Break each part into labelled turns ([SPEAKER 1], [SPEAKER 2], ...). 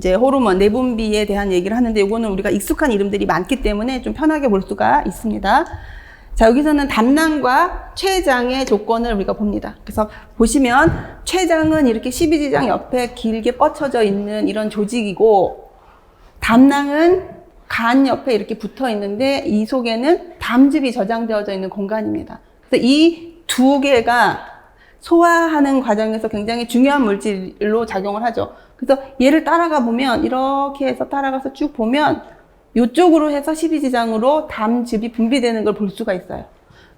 [SPEAKER 1] 이제 호르몬, 내분비에 대한 얘기를 하는데 이거는 우리가 익숙한 이름들이 많기 때문에 좀 편하게 볼 수가 있습니다. 자, 여기서는 담낭과 췌장의 조건을 우리가 봅니다. 그래서 보시면 췌장은 이렇게 십이지장 옆에 길게 뻗쳐져 있는 이런 조직이고, 담낭은 간 옆에 이렇게 붙어 있는데 이 속에는 담즙이 저장되어져 있는 공간입니다. 그래서 이 두 개가 소화하는 과정에서 굉장히 중요한 물질로 작용을 하죠. 그래서 얘를 따라가 보면, 이렇게 해서 따라가서 쭉 보면 이쪽으로 해서 십이지장으로 담즙이 분비되는 걸 볼 수가 있어요.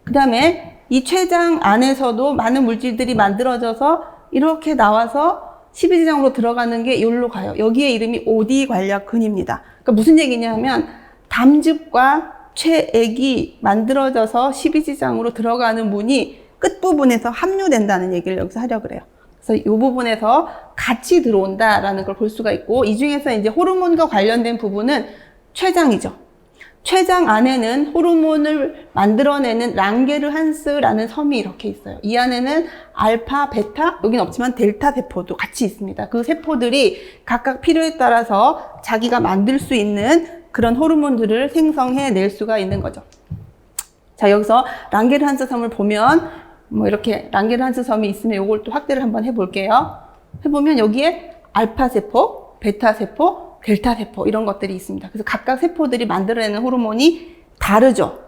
[SPEAKER 1] 그 다음에 이 췌장 안에서도 많은 물질들이 만들어져서 이렇게 나와서 십이지장으로 들어가는 게 여기로 가요. 여기에 이름이 오디관략근입니다. 그러니까 무슨 얘기냐면 담즙과 췌액이 만들어져서 십이지장으로 들어가는 문이 끝부분에서 함유된다는 얘기를 여기서 하려고 그래요. 그래서 이 부분에서 같이 들어온다라는 걸 볼 수가 있고, 이 중에서 이제 호르몬과 관련된 부분은 췌장이죠. 췌장 안에는 호르몬을 만들어내는 랑게르한스라는 섬이 이렇게 있어요. 이 안에는 알파, 베타, 여긴 없지만 델타 세포도 같이 있습니다. 그 세포들이 각각 필요에 따라서 자기가 만들 수 있는 그런 호르몬들을 생성해낼 수가 있는 거죠. 자, 여기서 랑게르한스 섬을 보면 뭐 이렇게 랑게르한스 섬이 있으면 이걸 또 확대를 한번 해볼게요. 해보면 여기에 알파 세포, 베타 세포, 델타 세포 이런 것들이 있습니다. 그래서 각각 세포들이 만들어내는 호르몬이 다르죠.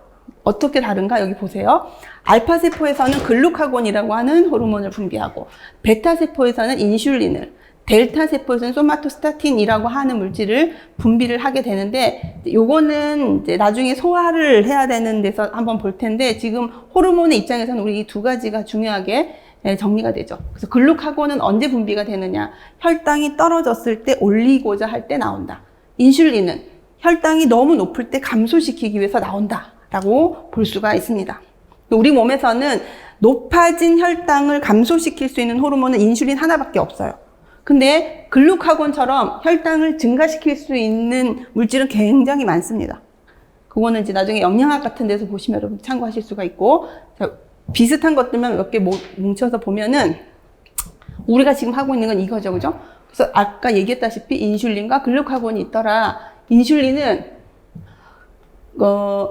[SPEAKER 1] 어떻게 다른가? 여기 보세요. 알파 세포에서는 글루카곤이라고 하는 호르몬을 분비하고, 베타 세포에서는 인슐린을, 델타 세포에서는 소마토스타틴이라고 하는 물질을 분비를 하게 되는데, 요거는 이제 나중에 소화를 해야 되는 데서 한번 볼 텐데, 지금 호르몬의 입장에서는 우리 이 두 가지가 중요하게 정리가 되죠. 그래서 글루카곤은 언제 분비가 되느냐? 혈당이 떨어졌을 때 올리고자 할 때 나온다. 인슐린은 혈당이 너무 높을 때 감소시키기 위해서 나온다라고 볼 수가 있습니다. 우리 몸에서는 높아진 혈당을 감소시킬 수 있는 호르몬은 인슐린 하나밖에 없어요. 근데 글루카곤처럼 혈당을 증가시킬 수 있는 물질은 굉장히 많습니다. 그거는 이제 나중에 영양학 같은 데서 보시면 여러분 참고하실 수가 있고, 자, 비슷한 것들만 몇 개 뭉쳐서 보면은 우리가 지금 하고 있는 건 이거죠, 그죠? 그래서 아까 얘기했다시피 인슐린과 글루카곤이 있더라. 인슐린은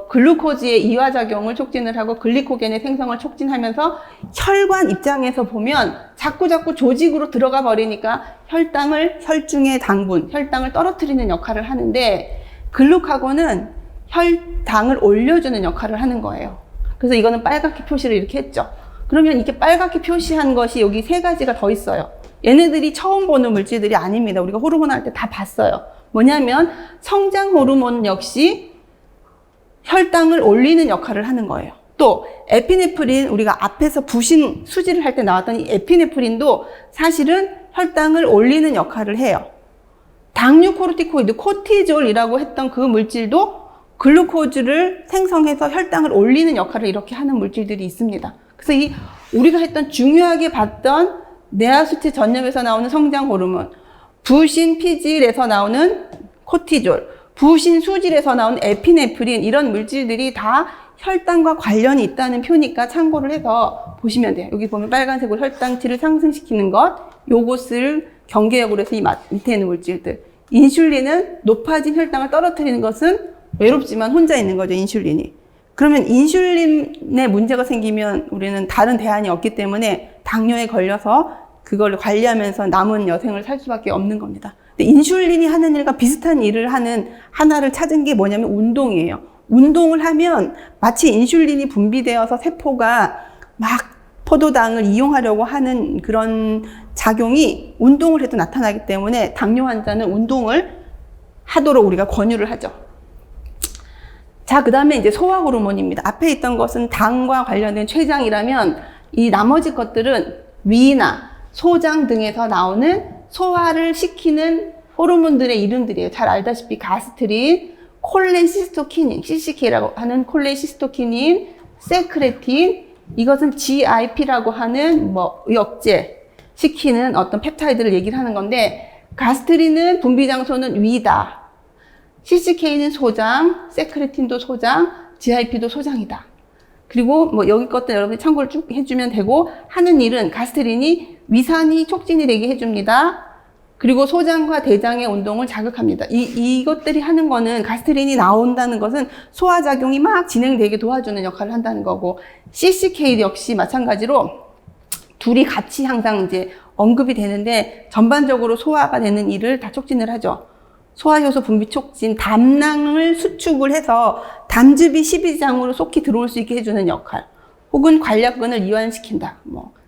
[SPEAKER 1] 글루코즈의 이화작용을 촉진을 하고 글리코겐의 생성을 촉진하면서 혈관 입장에서 보면 자꾸 조직으로 들어가 버리니까 혈중의 당분, 혈당을 떨어뜨리는 역할을 하는데, 글루카곤은 혈당을 올려주는 역할을 하는 거예요. 그래서 이거는 빨갛게 표시를 이렇게 했죠. 그러면 이렇게 빨갛게 표시한 것이 여기 세 가지가 더 있어요. 얘네들이 처음 보는 물질들이 아닙니다. 우리가 호르몬 할 때 다 봤어요. 뭐냐면 성장 호르몬 역시 혈당을 올리는 역할을 하는 거예요. 또 에피네프린, 우리가 앞에서 부신 수지를 할 때 나왔던 이 에피네프린도 사실은 혈당을 올리는 역할을 해요. 당류 코르티코이드, 코티졸이라고 했던 그 물질도 글루코즈를 생성해서 혈당을 올리는 역할을 이렇게 하는 물질들이 있습니다. 그래서 우리가 했던 중요하게 봤던 내하수체 전염에서 나오는 성장 호르몬, 부신 피질에서 나오는 코티졸, 부신 수질에서 나오는 에피네프린, 이런 물질들이 다 혈당과 관련이 있다는 표니까 참고를 해서 보시면 돼요. 여기 보면 빨간색으로 혈당치를 상승시키는 것, 요것을 경계역으로 해서 이 밑에 있는 물질들. 인슐린은 높아진 혈당을 떨어뜨리는 것은 외롭지만 혼자 있는 거죠, 인슐린이. 그러면 인슐린에 문제가 생기면 우리는 다른 대안이 없기 때문에 당뇨에 걸려서 그걸 관리하면서 남은 여생을 살 수밖에 없는 겁니다. 근데 인슐린이 하는 일과 비슷한 일을 하는 하나를 찾은 게 뭐냐면 운동이에요. 운동을 하면 마치 인슐린이 분비되어서 세포가 막 포도당을 이용하려고 하는 그런 작용이 운동을 해도 나타나기 때문에 당뇨 환자는 운동을 하도록 우리가 권유를 하죠. 자, 그 다음에 이제 소화 호르몬입니다. 앞에 있던 것은 당과 관련된 췌장이라면 이 나머지 것들은 위나 소장 등에서 나오는 소화를 시키는 호르몬들의 이름들이에요. 잘 알다시피 가스트린, 콜레시스토키닌, CCK라고 하는 콜레시스토키닌, 세크레틴, 이것은 GIP라고 하는 의약제 시키는 어떤 펩타이드를 얘기를 하는 건데, 가스트린은 분비 장소는 위다. CCK는 소장, 세크레틴도 소장, GIP도 소장이다. 그리고 여기 것들 여러분이 참고를 쭉 해주면 되고, 하는 일은 가스트린이 위산이 촉진이 되게 해줍니다. 그리고 소장과 대장의 운동을 자극합니다. 이것들이 하는 거는 가스트린이 나온다는 것은 소화작용이 막 진행되게 도와주는 역할을 한다는 거고, CCK 역시 마찬가지로 둘이 같이 항상 이제 언급이 되는데 전반적으로 소화가 되는 일을 다 촉진을 하죠. 소화효소 분비 촉진, 담낭을 수축을 해서 담즙이 십이장으로 속히 들어올 수 있게 해주는 역할, 혹은 관략근을 이완시킨다.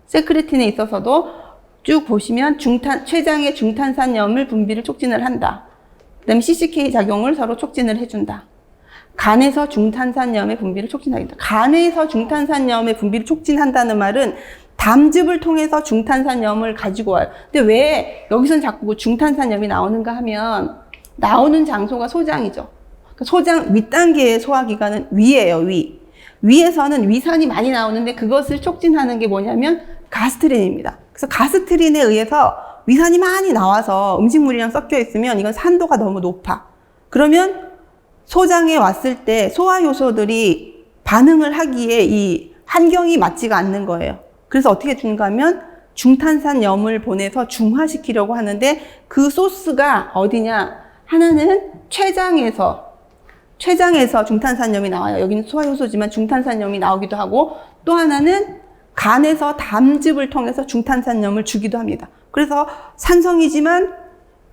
[SPEAKER 1] 세크레틴에 있어서도 쭉 보시면 췌장의 중탄산염을 분비를 촉진을 한다. 그다음에 CCK 작용을 서로 촉진을 해준다. 간에서 중탄산염의 분비를 촉진하겠다. 간에서 중탄산염의 분비를 촉진한다는 말은 담즙을 통해서 중탄산염을 가지고 와요. 근데 왜 여기선 자꾸 중탄산염이 나오는가 하면 나오는 장소가 소장이죠. 소장 윗단계의 소화기관은 위예요, 위. 위에서는 위산이 많이 나오는데 그것을 촉진하는 게 뭐냐면 가스트린입니다. 그래서 가스트린에 의해서 위산이 많이 나와서 음식물이랑 섞여 있으면 이건 산도가 너무 높아. 그러면 소장에 왔을 때 소화효소들이 반응을 하기에 이 환경이 맞지가 않는 거예요. 그래서 어떻게 주는가 하면 중탄산염을 보내서 중화시키려고 하는데 그 소스가 어디냐? 하나는 췌장에서 중탄산염이 나와요. 여기는 소화효소지만 중탄산염이 나오기도 하고, 또 하나는 간에서 담즙을 통해서 중탄산염을 주기도 합니다. 그래서 산성이지만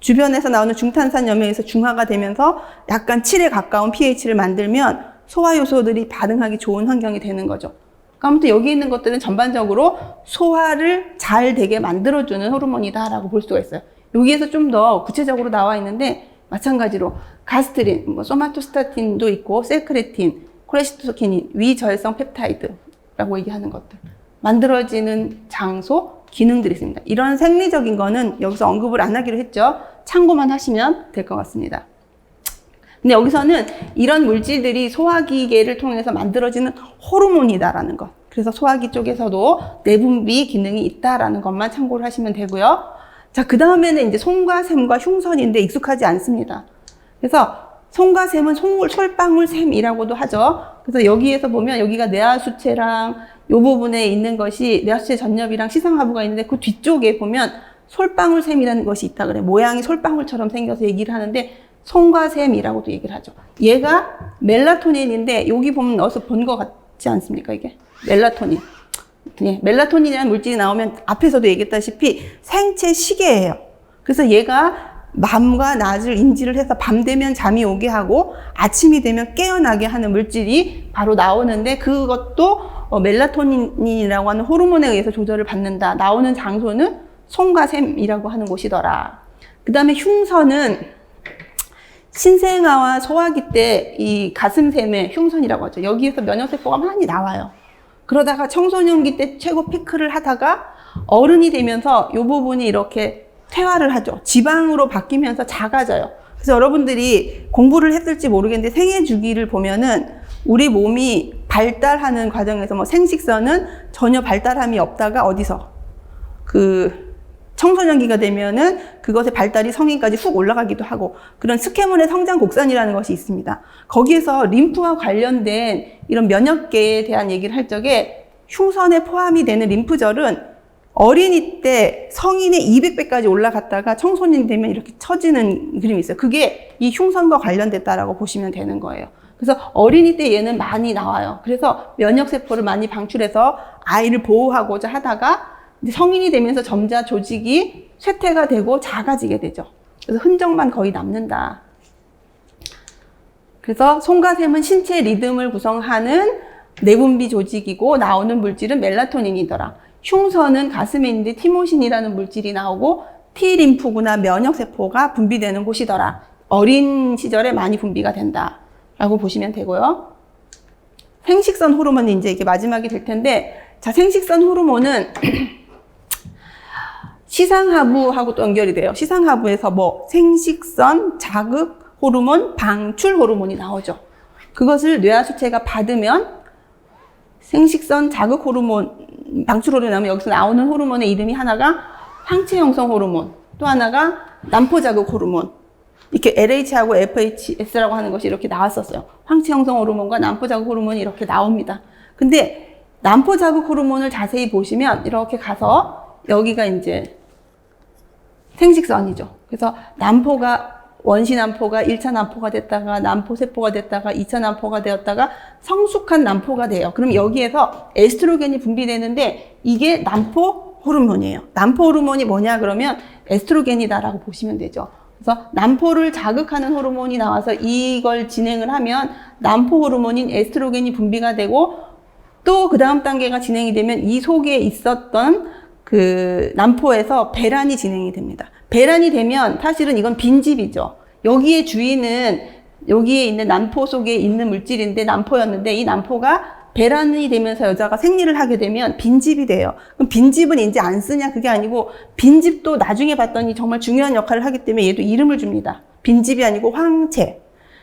[SPEAKER 1] 주변에서 나오는 중탄산염에 의해서 중화가 되면서 약간 7에 가까운 pH를 만들면 소화효소들이 반응하기 좋은 환경이 되는 거죠. 아무튼 여기 있는 것들은 전반적으로 소화를 잘 되게 만들어주는 호르몬이다라고 볼 수가 있어요. 여기에서 좀 더 구체적으로 나와 있는데 마찬가지로 가스트린, 소마토스타틴도 있고 세크레틴, 콜레시토키닌, 위저혈성 펩타이드라고 얘기하는 것들. 만들어지는 장소, 기능들이 있습니다. 이런 생리적인 거는 여기서 언급을 안 하기로 했죠. 참고만 하시면 될 것 같습니다. 근데 여기서는 이런 물질들이 소화기계를 통해서 만들어지는 호르몬이다라는 것. 그래서 소화기 쪽에서도 내분비 기능이 있다라는 것만 참고를 하시면 되고요. 자, 그 다음에는 이제 솜과 샘과 흉선인데 익숙하지 않습니다. 그래서 솜과 샘은 솔방울샘이라고도 하죠. 그래서 여기에서 보면 여기가 뇌하수체랑 요 부분에 있는 것이 뇌하수체 전엽이랑 시상하부가 있는데 그 뒤쪽에 보면 솔방울샘이라는 것이 있다 그래. 모양이 솔방울처럼 생겨서 얘기를 하는데 솜과 샘이라고도 얘기를 하죠. 얘가 멜라토닌인데 여기 보면 어디서 본 것 같지 않습니까? 이게 멜라토닌. 예, 멜라토닌이라는 물질이 나오면 앞에서도 얘기했다시피 생체 시계예요. 그래서 얘가 밤과 낮을 인지를 해서 밤 되면 잠이 오게 하고 아침이 되면 깨어나게 하는 물질이 바로 나오는데 그것도 멜라토닌이라고 하는 호르몬에 의해서 조절을 받는다. 나오는 장소는 솜과 샘이라고 하는 곳이더라. 그 다음에 흉선은 신생아와 소화기 때 이 가슴샘의 흉선이라고 하죠. 여기에서 면역세포가 많이 나와요. 그러다가 청소년기 때 최고 피크를 하다가 어른이 되면서 이 부분이 이렇게 퇴화를 하죠. 지방으로 바뀌면서 작아져요. 그래서 여러분들이 공부를 했을지 모르겠는데 생애 주기를 보면은 우리 몸이 발달하는 과정에서 생식선은 전혀 발달함이 없다가 어디서 청소년기가 되면은 그것의 발달이 성인까지 훅 올라가기도 하고 그런 스케몬의 성장 곡선이라는 것이 있습니다. 거기에서 림프와 관련된 이런 면역계에 대한 얘기를 할 적에 흉선에 포함이 되는 림프절은 어린이 때 성인의 200배까지 올라갔다가 청소년이 되면 이렇게 처지는 그림이 있어요. 그게 이 흉선과 관련됐다라고 보시면 되는 거예요. 그래서 어린이 때 얘는 많이 나와요. 그래서 면역세포를 많이 방출해서 아이를 보호하고자 하다가 성인이 되면서 점자 조직이 쇠퇴가 되고 작아지게 되죠. 그래서 흔적만 거의 남는다. 그래서 솜과 샘은 신체 리듬을 구성하는 내분비 조직이고 나오는 물질은 멜라토닌이더라. 흉선은 가슴에 있는데 티모신이라는 물질이 나오고 T림프구나 면역세포가 분비되는 곳이더라. 어린 시절에 많이 분비가 된다. 라고 보시면 되고요. 생식선 호르몬이 이제 이게 마지막이 될 텐데, 자, 생식선 호르몬은 시상하부하고 또 연결이 돼요. 시상하부에서 생식선 자극 호르몬, 방출 호르몬이 나오죠. 그것을 뇌하수체가 받으면 생식선 자극 호르몬, 방출 호르몬이 나오면 여기서 나오는 호르몬의 이름이 하나가 황체 형성 호르몬, 또 하나가 난포 자극 호르몬. 이렇게 LH하고 FHS라고 하는 것이 이렇게 나왔었어요. 황체 형성 호르몬과 난포 자극 호르몬이 이렇게 나옵니다. 근데 난포 자극 호르몬을 자세히 보시면 이렇게 가서 여기가 이제 생식선이죠. 그래서 난포가 원시 난포가 1차 난포가 됐다가 난포 세포가 됐다가 2차 난포가 되었다가 성숙한 난포가 돼요. 그럼 여기에서 에스트로겐이 분비되는데 이게 난포 호르몬이에요. 난포 호르몬이 뭐냐 그러면 에스트로겐이다라고 보시면 되죠. 그래서 난포를 자극하는 호르몬이 나와서 이걸 진행을 하면 난포 호르몬인 에스트로겐이 분비가 되고 또 그 다음 단계가 진행이 되면 이 속에 있었던 그 난포에서 배란이 진행이 됩니다. 배란이 되면 사실은 이건 빈집이죠. 여기에 주인은 여기에 있는 난포 속에 있는 물질인데 난포였는데 이 난포가 배란이 되면서 여자가 생리를 하게 되면 빈집이 돼요. 그럼 빈집은 이제 안 쓰냐 그게 아니고 빈집도 나중에 봤더니 정말 중요한 역할을 하기 때문에 얘도 이름을 줍니다. 빈집이 아니고 황체.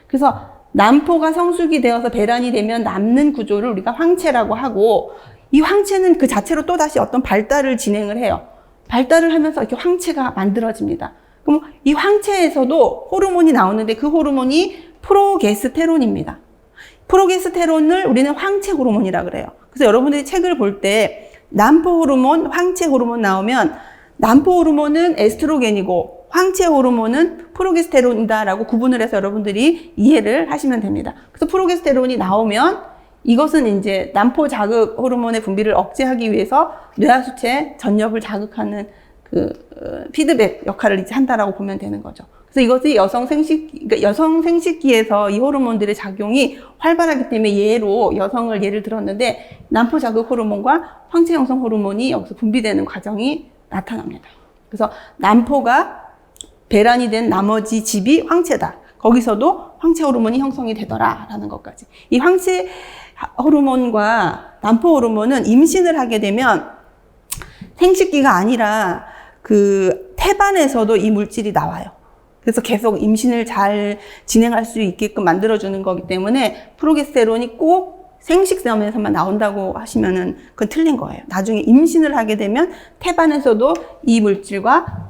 [SPEAKER 1] 그래서 난포가 성숙이 되어서 배란이 되면 남는 구조를 우리가 황체라고 하고 이 황체는 그 자체로 또다시 어떤 발달을 진행을 해요. 발달을 하면서 이렇게 황체가 만들어집니다. 그럼 이 황체에서도 호르몬이 나오는데 그 호르몬이 프로게스테론입니다. 프로게스테론을 우리는 황체 호르몬이라 그래요. 그래서 여러분들이 책을 볼 때 난포 호르몬, 황체 호르몬 나오면 난포 호르몬은 에스트로겐이고 황체 호르몬은 프로게스테론이다라고 구분을 해서 여러분들이 이해를 하시면 됩니다. 그래서 프로게스테론이 나오면 이것은 이제 난포 자극 호르몬의 분비를 억제하기 위해서 뇌하수체 전엽을 자극하는 그 피드백 역할을 이제 한다라고 보면 되는 거죠. 그래서 이것이 그러니까 여성 생식기에서 이 호르몬들의 작용이 활발하기 때문에 여성을 예를 들었는데 난포 자극 호르몬과 황체 형성 호르몬이 여기서 분비되는 과정이 나타납니다. 그래서 난포가 배란이 된 나머지 집이 황체다. 거기서도 황체 호르몬이 형성이 되더라라는 것까지. 이 황체 호르몬과 난포 호르몬은 임신을 하게 되면 생식기가 아니라 그 태반에서도 이 물질이 나와요. 그래서 계속 임신을 잘 진행할 수 있게끔 만들어주는 거기 때문에 프로게스테론이 꼭 생식섬에서만 나온다고 하시면은 그건 틀린 거예요. 나중에 임신을 하게 되면 태반에서도 이 물질과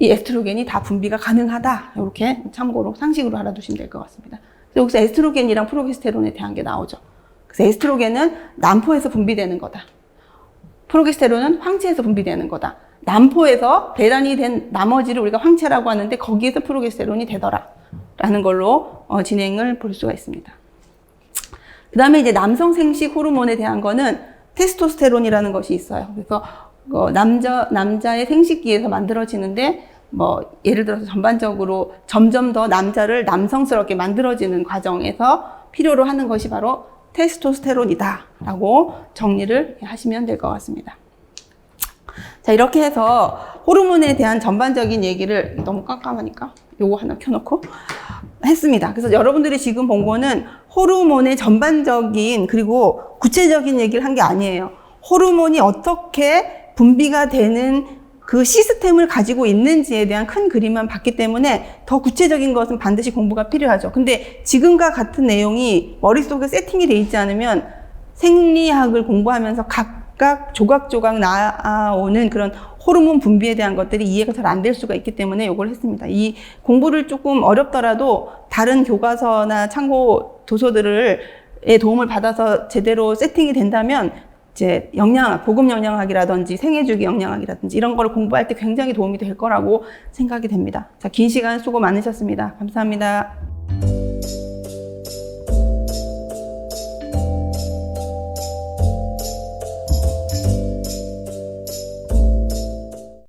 [SPEAKER 1] 이 에스트로겐이 다 분비가 가능하다. 이렇게 참고로 상식으로 알아두시면 될 것 같습니다. 그래서 여기서 에스트로겐이랑 프로게스테론에 대한 게 나오죠. 그래서 에스트로겐은 난포에서 분비되는 거다. 프로게스테론은 황체에서 분비되는 거다. 난포에서 배란이 된 나머지를 우리가 황체라고 하는데 거기에서 프로게스테론이 되더라 라는 걸로 진행을 볼 수가 있습니다. 그 다음에 이제 남성 생식 호르몬에 대한 거는 테스토스테론이라는 것이 있어요. 그래서 남자의 생식기에서 만들어지는데 예를 들어서 전반적으로 점점 더 남자를 남성스럽게 만들어지는 과정에서 필요로 하는 것이 바로 테스토스테론이다 라고 정리를 하시면 될 것 같습니다. 자, 이렇게 해서 호르몬에 대한 전반적인 얘기를 너무 깜깜하니까 요거 하나 켜놓고 했습니다. 그래서 여러분들이 지금 본 거는 호르몬의 전반적인 그리고 구체적인 얘기를 한 게 아니에요. 호르몬이 어떻게 분비가 되는 그 시스템을 가지고 있는지에 대한 큰 그림만 봤기 때문에 더 구체적인 것은 반드시 공부가 필요하죠. 근데 지금과 같은 내용이 머릿속에 세팅이 돼 있지 않으면 생리학을 공부하면서 각각 조각조각 나오는 그런 호르몬 분비에 대한 것들이 이해가 잘 안 될 수가 있기 때문에 이걸 했습니다. 이 공부를 조금 어렵더라도 다른 교과서나 참고 도서들의 도움을 받아서 제대로 세팅이 된다면 이제 보금 영양학이라든지 생애주기 영양학이라든지 이런 걸 공부할 때 굉장히 도움이 될 거라고 생각이 됩니다. 자, 긴 시간 수고 많으셨습니다. 감사합니다.